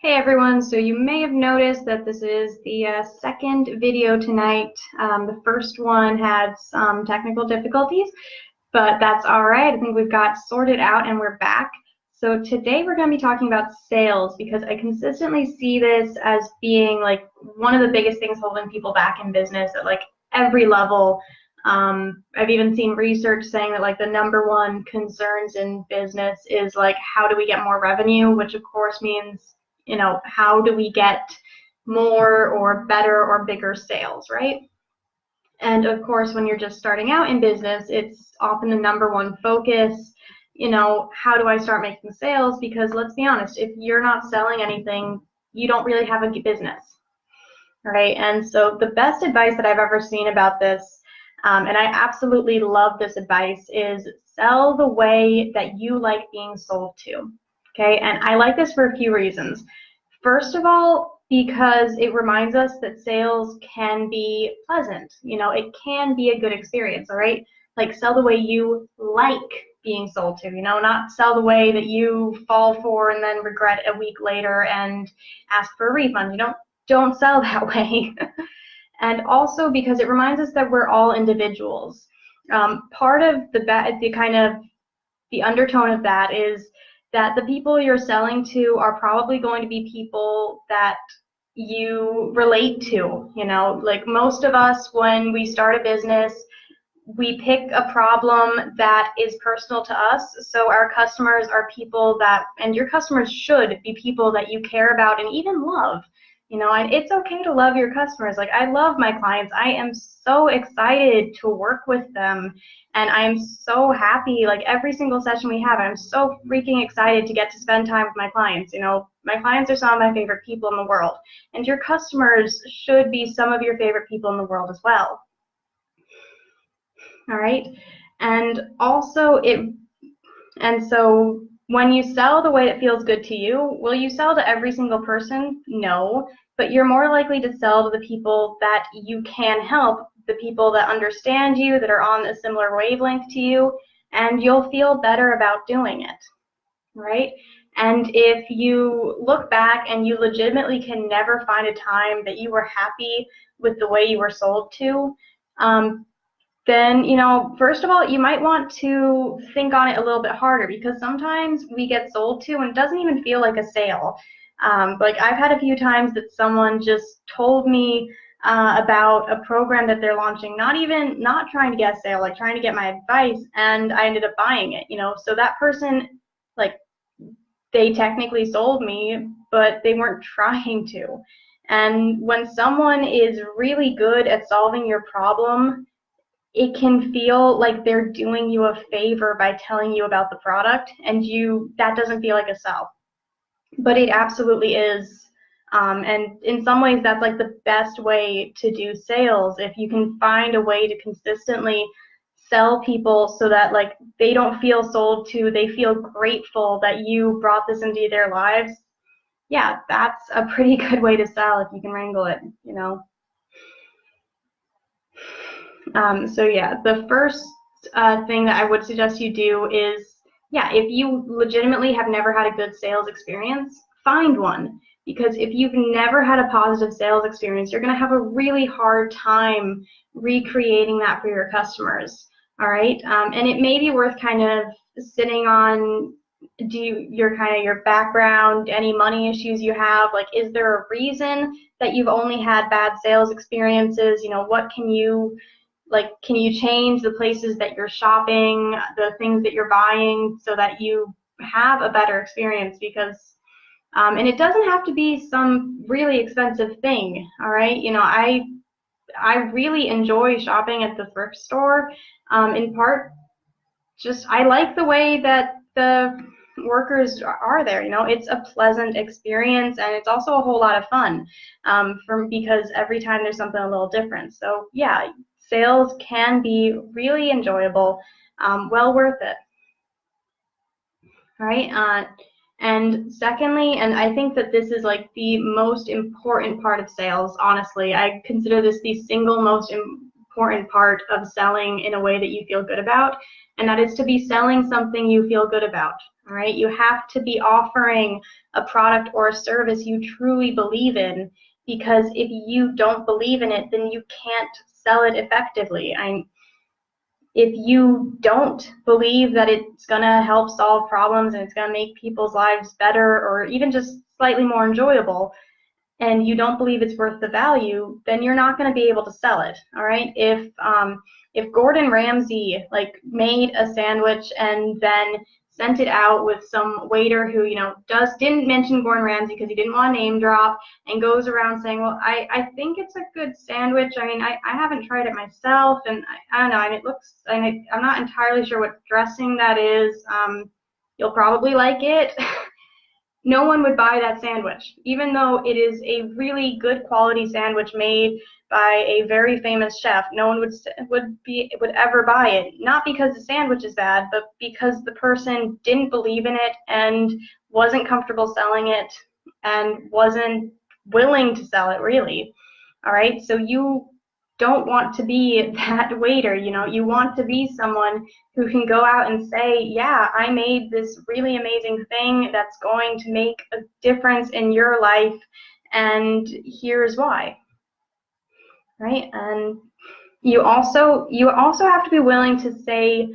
Hey everyone, so you may have noticed that this is the second video tonight. The first one had some technical difficulties, but that's all right. I think we've got sorted out and we're back. So today we're going to be talking about sales because I consistently see this as being like one of the biggest things holding people back in business at like every level. I've even seen research saying that like the #1 concerns in business is like how do we get more revenue, which of course means how do we get more or better or bigger sales, right? And of course, when you're just starting out in business, it's often the #1 focus, how do I start making sales? Because let's be honest, if you're not selling anything, you don't really have a business, right? And so the best advice that I've ever seen about this, and I absolutely love this advice, is sell the way that you like being sold to. Okay, and I like this for a few reasons. First of all, because it reminds us that sales can be pleasant. It can be a good experience, all right? Like sell the way you like being sold to, not sell the way that you fall for and then regret a week later and ask for a refund. Don't sell that way. And also because it reminds us that we're all individuals. Part of the undertone of that is that the people you're selling to are probably going to be people that you relate to. Like most of us, when we start a business, we pick a problem that is personal to us. So our customers are people and your customers should be people that you care about and even love. And it's okay to love your customers. Like I love my clients. I am so excited to work with them. And I'm so happy, like every single session we have, I'm so freaking excited to get to spend time with my clients. My clients are some of my favorite people in the world. And your customers should be some of your favorite people in the world as well. All right. And also so when you sell the way that feels good to you, will you sell to every single person? No. But you're more likely to sell to the people that you can help, the people that understand you, that are on a similar wavelength to you, and you'll feel better about doing it, right? And if you look back and you legitimately can never find a time that you were happy with the way you were sold to, then, first of all, you might want to think on it a little bit harder because sometimes we get sold to and it doesn't even feel like a sale. Like I've had a few times that someone just told me about a program that they're launching, not trying to get a sale, like trying to get my advice, and I ended up buying it, So that person, like, they technically sold me, but they weren't trying to. And when someone is really good at solving your problem, it can feel like they're doing you a favor by telling you about the product, and that doesn't feel like a sell. But it absolutely is. And in some ways, that's like the best way to do sales. If you can find a way to consistently sell people so that like they don't feel sold to, they feel grateful that you brought this into their lives, yeah, that's a pretty good way to sell if you can wrangle it, So yeah, the first thing that I would suggest you do is, if you legitimately have never had a good sales experience, find one. Because if you've never had a positive sales experience, you're going to have a really hard time recreating that for your customers. All right, and it may be worth kind of sitting on your background, any money issues you have. Like, is there a reason that you've only had bad sales experiences? What can you change the places that you're shopping, the things that you're buying, so that you have a better experience? Because and it doesn't have to be some really expensive thing, all right? I really enjoy shopping at the thrift store. In part, just I like the way that the workers are there. It's a pleasant experience, and it's also a whole lot of fun because every time there's something a little different. So yeah, sales can be really enjoyable, well worth it. All right. And secondly, and I think that this is like the most important part of sales, honestly, I consider this the single most important part of selling in a way that you feel good about, and that is to be selling something you feel good about. All right, you have to be offering a product or a service you truly believe in, because if you don't believe in it, then you can't sell it effectively. If you don't believe that it's going to help solve problems and it's going to make people's lives better or even just slightly more enjoyable, and you don't believe it's worth the value, then you're not going to be able to sell it. All right. If Gordon Ramsay like made a sandwich and then sent it out with some waiter who didn't mention Gordon Ramsay because he didn't want to name drop, and goes around saying, well, I think it's a good sandwich. I mean, I haven't tried it myself, and I don't know. And it looks, and I'm not entirely sure what dressing that is. You'll probably like it. No one would buy that sandwich, even though it is a really good quality sandwich made by a very famous chef. No one would ever buy it, not because the sandwich is bad, but because the person didn't believe in it and wasn't comfortable selling it and wasn't willing to sell it, really. All right, so you don't want to be that waiter. You want to be someone who can go out and say, yeah, I made this really amazing thing that's going to make a difference in your life, and here's why. Right? And you also have to be willing to say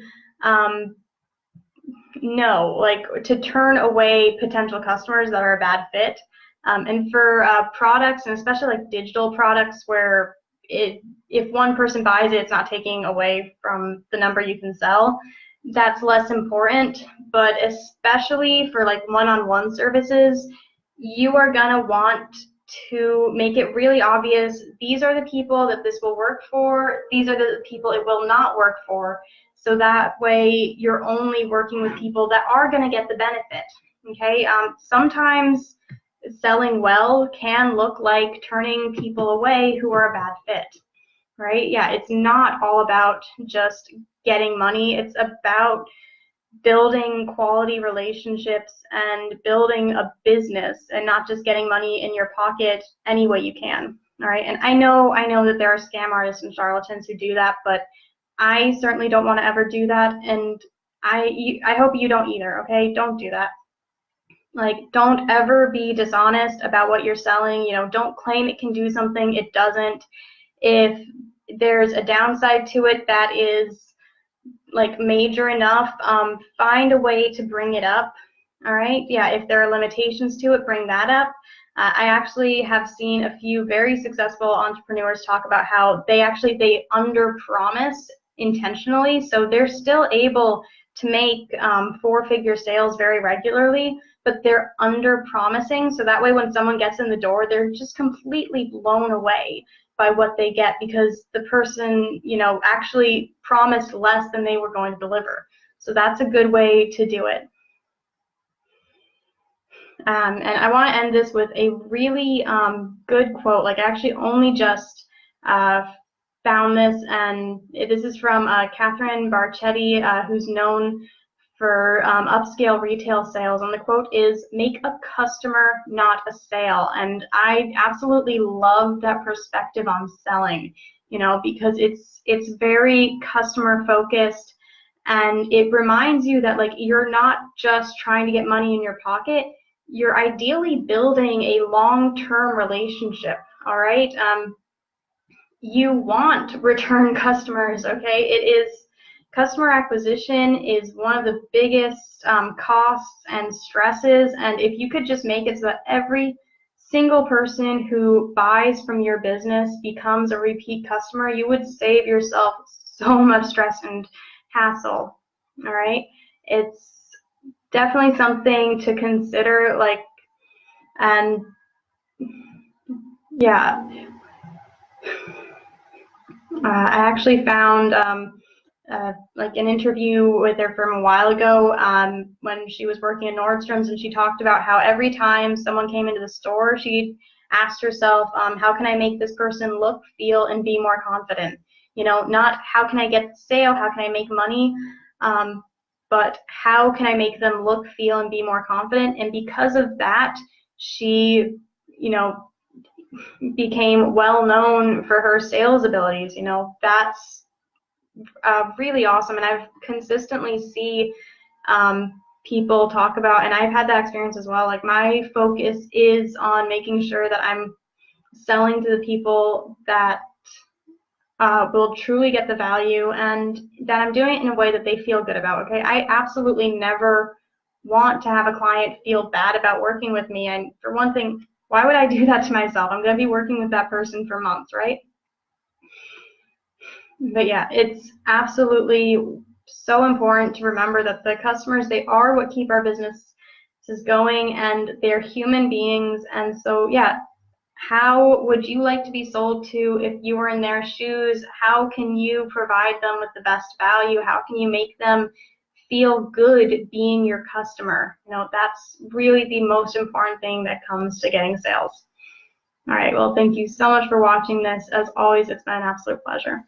no, like to turn away potential customers that are a bad fit. And for products, and especially like digital products, where if one person buys it, it's not taking away from the number you can sell, that's less important. But especially for like one-on-one services, you are gonna want to make it really obvious, these are the people that this will work for, these are the people it will not work for, so that way you're only working with people that are going to get the benefit. Okay, sometimes selling well can look like turning people away who are a bad fit, right? Yeah, it's not all about just getting money. It's about building quality relationships and building a business, and not just getting money in your pocket any way you can. All right, and I know that there are scam artists and charlatans who do that, but I certainly don't want to ever do that, and I hope you don't either. Okay, don't do that. Like, don't ever be dishonest about what you're selling. Don't claim it can do something it doesn't. If there's a downside to it that is like major enough, find a way to bring it up. All right, yeah, if there are limitations to it, bring that up. I actually have seen a few very successful entrepreneurs talk about how they under-promise intentionally, so they're still able to make four-figure sales very regularly, but they're under-promising, so that way when someone gets in the door, they're just completely blown away by what they get, because the person, actually promised less than they were going to deliver. So that's a good way to do it. And I want to end this with a really good quote. Like, I actually only just found this, and this is from Catherine Barchetti, who's known for upscale retail sales, and the quote is, "Make a customer, not a sale." And I absolutely love that perspective on selling, because it's very customer focused, and it reminds you that like you're not just trying to get money in your pocket, you're ideally building a long-term relationship. All right, you want return customers. Okay, customer acquisition is one of the biggest costs and stresses, and if you could just make it so that every single person who buys from your business becomes a repeat customer, you would save yourself so much stress and hassle. All right, it's definitely something to consider. Like, and yeah, I actually found like an interview with her from a while ago when she was working at Nordstrom's, and she talked about how every time someone came into the store, she asked herself, how can I make this person look, feel, and be more confident? Not how can I get the sale, how can I make money, but how can I make them look, feel, and be more confident? And because of that, she, became well known for her sales abilities. That's really awesome, and I've consistently see people talk about, and I've had that experience as well, like my focus is on making sure that I'm selling to the people that will truly get the value, and that I'm doing it in a way that they feel good about. Okay, I absolutely never want to have a client feel bad about working with me. And for one thing, why would I do that to myself? I'm going to be working with that person for months, right? But yeah, it's absolutely so important to remember that the customers, they are what keep our businesses going, and they're human beings. And so yeah, how would you like to be sold to if you were in their shoes? How can you provide them with the best value? How can you make them feel good being your customer? You know, that's really the most important thing that comes to getting sales. All right, well, thank you so much for watching this. As always, it's been an absolute pleasure.